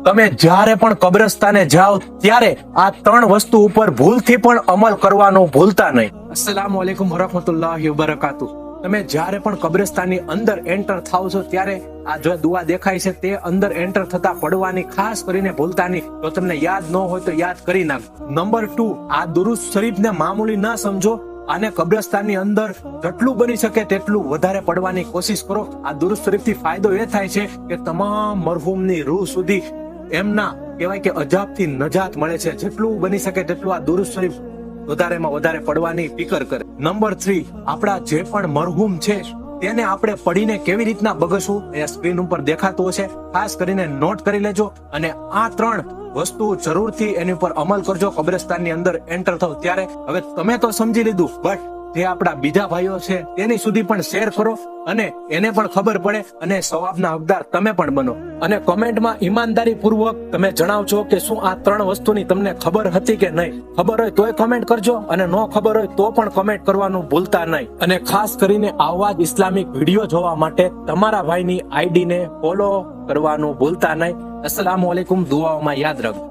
તમે જ્યારે પણ કબ્રસ્તાને જાઓ ત્યારે આ 3 વસ્તુ ઉપર ભૂલથી પણ અમલ કરવાનું ભૂલતા નહીં. અસ્સલામુ અલૈકુમ વરહમતુલ્લાહિ વબરકાતુહ. તમે જ્યારે પણ કબ્રસ્તાનની અંદર એન્ટર થાવ છો ત્યારે આ જો દુઆ દેખાય છે તે અંદર એન્ટર થતા પડવાની ખાસ કરીને ભૂલતા નહીં. તો તમને યાદ ન હોય તો યાદ કરી નાખ. નંબર 2, આ દુરૂદ શરીફને મામૂલી ના સમજો. આને કબ્રસ્તાનની અંદર જેટલું બની શકે તેટલું વધારે પડવાની કોશિશ કરો. આ દુરૂદ શરીફથી ફાયદો એ થાય છે કે તમામ મરહૂમની રૂહ સુધી એમના કહેવાય કે અજાબથી નજાત મળે છે. જેટલું બની શકે તેટલું આ દુરૂદ શરીફ વધારેમાં વધારે પડવાની ફિકર કરે. નંબર 3, આપણા જે પણ મરહૂમ છે તેને આપણે પડીને કેવી રીતના બગસવું એ સ્ક્રીન ઉપર દેખાતું હશે. ખાસ કરીને નોટ કરી લેજો અને આ 3 વસ્તુ જરૂરથી એની ઉપર અમલ કરજો કબ્રસ્તાનની અંદર એન્ટર થાવ ત્યારે. હવે તમે તો સમજી લીધું, બટ જે આપણા બીજા ભાઈઓ છે તેની સુધી પણ શેર કરો અને એને પણ ખબર પડે અને સવાબના હકદાર તમે પણ બનો. અને કમેન્ટમાં ઈમાનદારી પૂર્વક તમે જણાવજો કે શું આ 3 વસ્તુની તમને ખબર હતી કે નહીં. ખબર હોય તોય કમેન્ટ કરજો અને ન ખબર હોય તો પણ કમેન્ટ કરવાનું ભૂલતા નહીં. અને ખાસ કરીને આવા જ ઇસ્લામિક વિડીયો જોવા માટે તમારા ભાઈની આઈડી ને ફોલો કરવાનું ભૂલતા નહીં. અસ્સલામુ અલૈકુમ. દુઆઓમાં યાદ રાખજો.